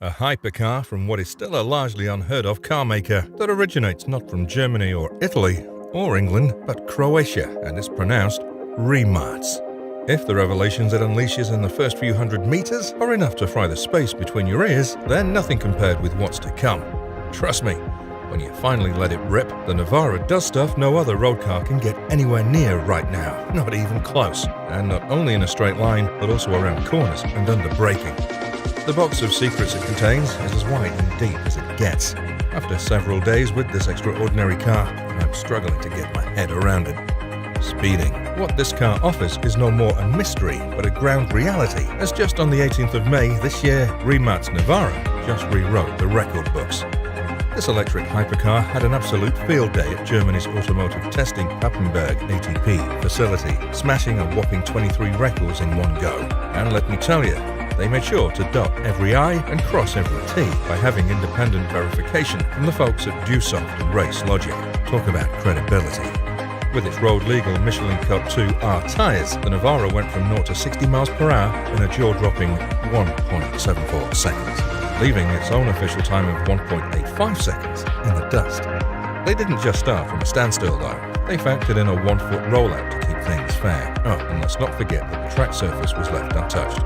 A hypercar from what is still a largely unheard of car maker that originates not from Germany or Italy or England, but Croatia, and is pronounced Rimac. If the revelations it unleashes in the first few hundred meters are enough to fry the space between your ears, they're nothing compared with what's to come. Trust me, when you finally let it rip, the Nevera does stuff no other road car can get anywhere near right now, not even close, and not only in a straight line, but also around corners and under braking. The box of secrets it contains is as wide and deep as it gets. After several days with this extraordinary car, I'm struggling to get my head around it. Speeding. What this car offers is no more a mystery, but a ground reality, as just on the 18th of May this year, Rimac Nevera just rewrote the record books. This electric hypercar had an absolute field day at Germany's automotive testing Papenburg ATP facility, smashing a whopping 23 records in one go. And let me tell you, they made sure to dot every I and cross every T by having independent verification from the folks at Dusoft and Race Logic. Talk about credibility. With its road-legal Michelin Cup 2 R tyres, the Nevera went from 0 to 60 miles per hour in a jaw-dropping 1.74 seconds, leaving its own official time of 1.85 seconds in the dust. They didn't just start from a standstill though. They factored in a 1-foot rollout to keep things fair. Oh, and let's not forget that the track surface was left untouched.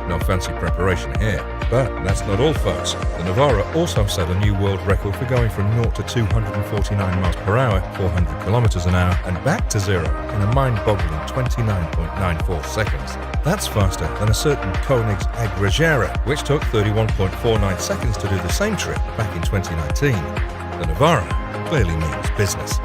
No fancy preparation here. But that's not all, folks. The Nevera also set a new world record for going from 0 to 249 miles per hour, 400 kilometers an hour, and back to zero in a mind-boggling 29.94 seconds. That's faster than a certain Koenig's Agregera, which took 31.49 seconds to do the same trip back in 2019. The Nevera clearly means business.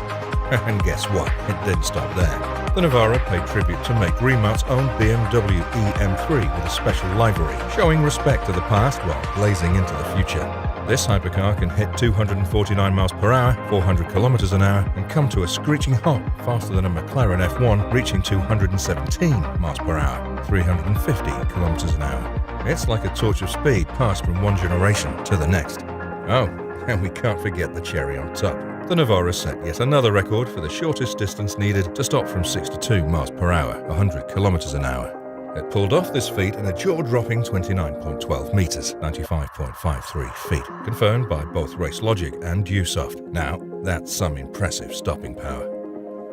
And guess what? It didn't stop there. The Nevera paid tribute to make Rimac's own BMW EM3 with a special livery, showing respect to the past while blazing into the future. This hypercar can hit 249 miles per hour, 400 kilometers an hour, and come to a screeching halt faster than a McLaren F1, reaching 217 miles per hour, 350 kilometers an hour. It's like a torch of speed passed from one generation to the next. Oh, and we can't forget the cherry on top. The Nevera set yet another record for the shortest distance needed to stop from 62 miles per hour, 100 kilometers an hour. It pulled off this feat in a jaw-dropping 29.12 meters, 95.53 feet, confirmed by both Race Logic and Dusoft. Now, that's some impressive stopping power.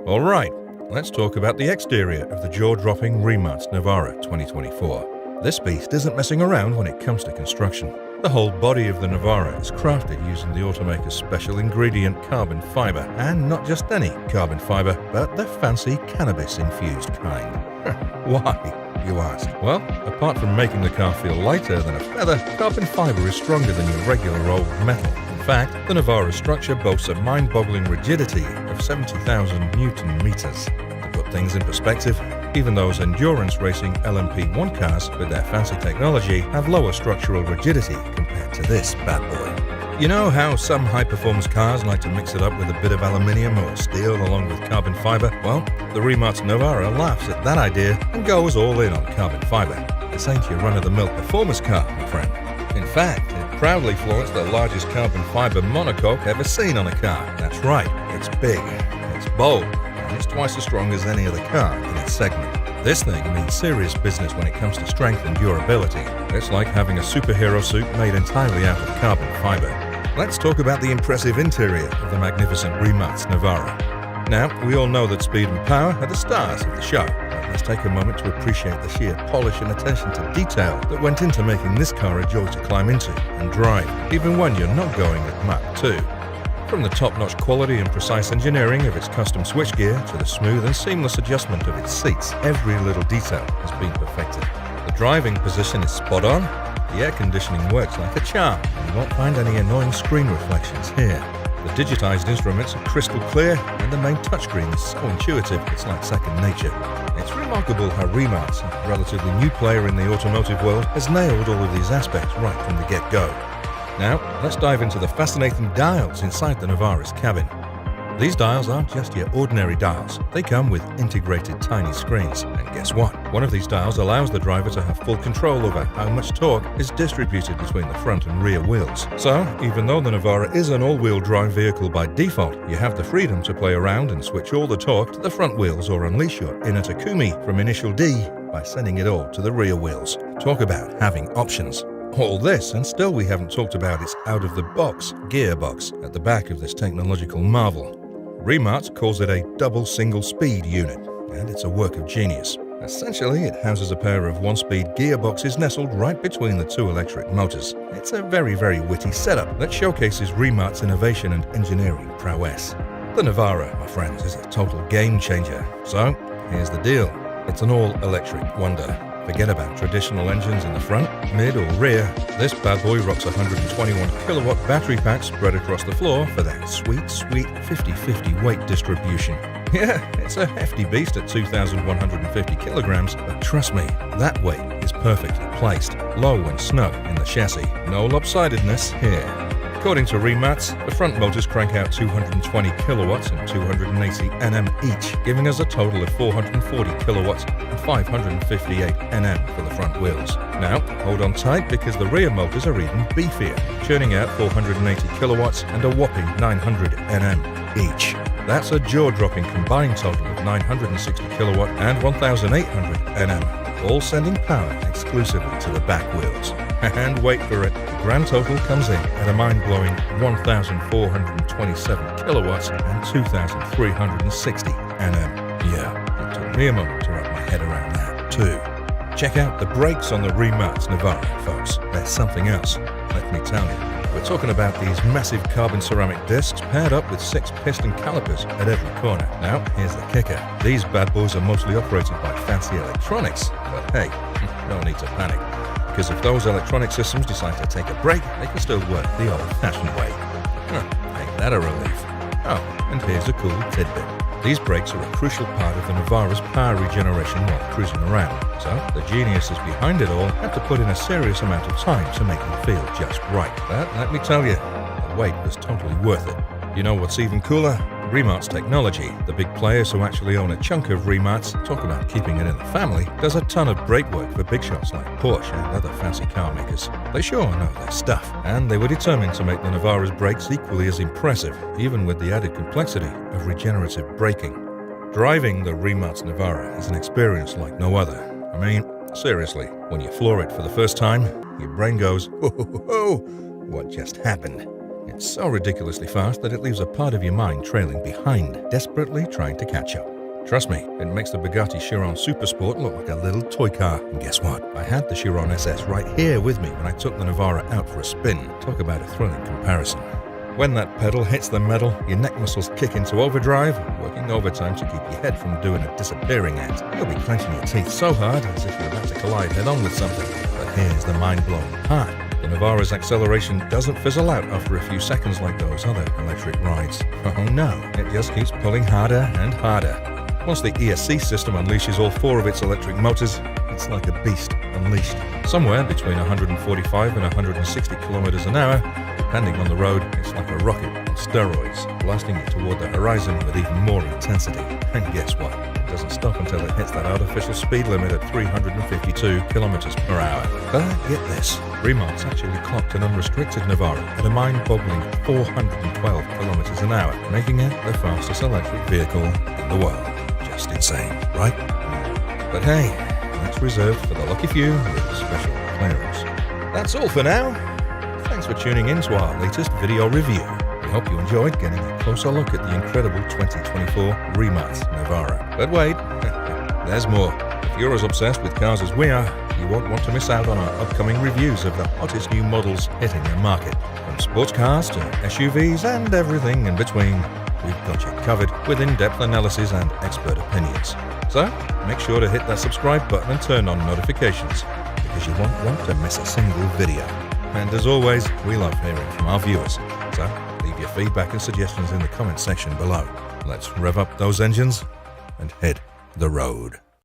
All right, let's talk about the exterior of the jaw-dropping Rimac Nevera 2024. This beast isn't messing around when it comes to construction. The whole body of the Nevera is crafted using the automaker's special ingredient carbon fiber, and not just any carbon fiber, but the fancy cannabis-infused kind. Why, you ask? Well, apart from making the car feel lighter than a feather, carbon fiber is stronger than your regular old metal. In fact, the Nevera's structure boasts a mind-boggling rigidity of 70,000 Newton meters. To put things in perspective, even those endurance racing LMP1 cars with their fancy technology have lower structural rigidity compared to this bad boy. You know how some high-performance cars like to mix it up with a bit of aluminium or steel along with carbon fiber? Well, the Rimac Nevera laughs at that idea and goes all in on carbon fiber. This ain't your run-of-the-mill performance car, my friend. In fact, it proudly flaunts the largest carbon fiber monocoque ever seen on a car. That's right, it's big, it's bold, and it's twice as strong as any other car in its segment. This thing means serious business when it comes to strength and durability. It's like having a superhero suit made entirely out of carbon fiber. Let's talk about the impressive interior of the magnificent Rimac Nevera. Now, we all know that speed and power are the stars of the show, but let's take a moment to appreciate the sheer polish and attention to detail that went into making this car a joy to climb into and drive, even when you're not going at Mach 2. From the top-notch quality and precise engineering of its custom switchgear to the smooth and seamless adjustment of its seats, every little detail has been perfected. The driving position is spot on, the air conditioning works like a charm, and you won't find any annoying screen reflections here. The digitized instruments are crystal clear, and the main touchscreen is so intuitive it's like second nature. It's remarkable how Rimac, a relatively new player in the automotive world, has nailed all of these aspects right from the get-go. Now, let's dive into the fascinating dials inside the Nevera's cabin. These dials aren't just your ordinary dials. They come with integrated tiny screens. And guess what? One of these dials allows the driver to have full control over how much torque is distributed between the front and rear wheels. So, even though the Nevera is an all-wheel drive vehicle by default, you have the freedom to play around and switch all the torque to the front wheels or unleash your inner Takumi from initial D by sending it all to the rear wheels. Talk about having options. All this, and still we haven't talked about its out-of-the-box gearbox at the back of this technological marvel. Rimac calls it a double single-speed unit, and it's a work of genius. Essentially, it houses a pair of one-speed gearboxes nestled right between the two electric motors. It's a very, very witty setup that showcases Rimac's innovation and engineering prowess. The Nevera, my friends, is a total game changer. So, here's the deal. It's an all-electric wonder. Forget about traditional engines in the front, mid or rear. This bad boy rocks a 121 kilowatt battery pack spread across the floor for that sweet 50-50 weight distribution. Yeah, it's a hefty beast at 2,150 kilograms, but trust me, that weight is perfectly placed, low and snug in the chassis. No lopsidedness here. According to Rimac, the front motors crank out 220 kilowatts and 280 Nm each, giving us a total of 440 kilowatts and 558 Nm for the front wheels. Now, hold on tight because the rear motors are even beefier, churning out 480 kilowatts and a whopping 900 Nm each. That's a jaw-dropping combined total of 960 kilowatt and 1,800 Nm, all sending power exclusively to the back wheels. And wait for it, the grand total comes in at a mind-blowing 1,427 kilowatts and 2,360 Nm. Yeah, it took me a moment to wrap my head around that too. Check out the brakes on the Rimac Nevera, folks. There's something else, let me tell you. We're talking about these massive carbon ceramic discs paired up with 6 piston calipers at every corner. Now, here's the kicker. These bad boys are mostly operated by fancy electronics, but hey, no need to panic. Because if those electronic systems decide to take a break, they can still work the old-fashioned way. Ain't that a relief? Oh, and here's a cool tidbit. These brakes are a crucial part of the Nevera's power regeneration while cruising around, so the geniuses behind it all had to put in a serious amount of time to make them feel just right. But let me tell you, the wait was totally worth it. You know what's even cooler? Rimac's technology. The big players who actually own a chunk of Rimac, talk about keeping it in the family, does a ton of brake work for big shots like Porsche and other fancy car makers. They sure know their stuff, and they were determined to make the Nevera's brakes equally as impressive, even with the added complexity of regenerative braking. Driving the Rimac Nevera is an experience like no other. I mean, seriously, when you floor it for the first time, your brain goes, "Whoa, what just happened?" It's so ridiculously fast that it leaves a part of your mind trailing behind, desperately trying to catch up. Trust me, it makes the Bugatti Chiron Supersport look like a little toy car. And guess what? I had the Chiron SS right here with me when I took the Nevera out for a spin. Talk about a thrilling comparison. When that pedal hits the metal, your neck muscles kick into overdrive, working overtime to keep your head from doing a disappearing act. You'll be clenching your teeth so hard as if you're about to collide head-on with something. But here's the mind-blowing part. The Nevera's acceleration doesn't fizzle out after a few seconds like those other electric rides. Oh no, it just keeps pulling harder and harder. Once the ESC system unleashes all 4 of its electric motors, it's like a beast unleashed. Somewhere between 145 and 160 kilometers an hour, depending on the road, it's like a rocket on steroids, blasting you toward the horizon with even more intensity. And guess what? It doesn't stop until it hits that artificial speed limit at 352 kilometers per hour. But get this, Rimac's actually clocked an unrestricted Nevera at a mind-boggling 412 kilometers an hour, making it the fastest electric vehicle in the world. Just insane, right? But hey, that's reserved for the lucky few with special clearance. That's all for now. Thanks for tuning in to our latest video review. We hope you enjoyed getting a closer look at the incredible 2024 Rimac Nevera. But wait, there's more. If you're as obsessed with cars as we are, you won't want to miss out on our upcoming reviews of the hottest new models hitting the market. From sports cars to SUVs and everything in between, we've got you covered with in-depth analysis and expert opinions. So, make sure to hit that subscribe button and turn on notifications, because you won't want to miss a single video. And as always, we love hearing from our viewers. So, leave your feedback and suggestions in the comment section below. Let's rev up those engines and hit the road.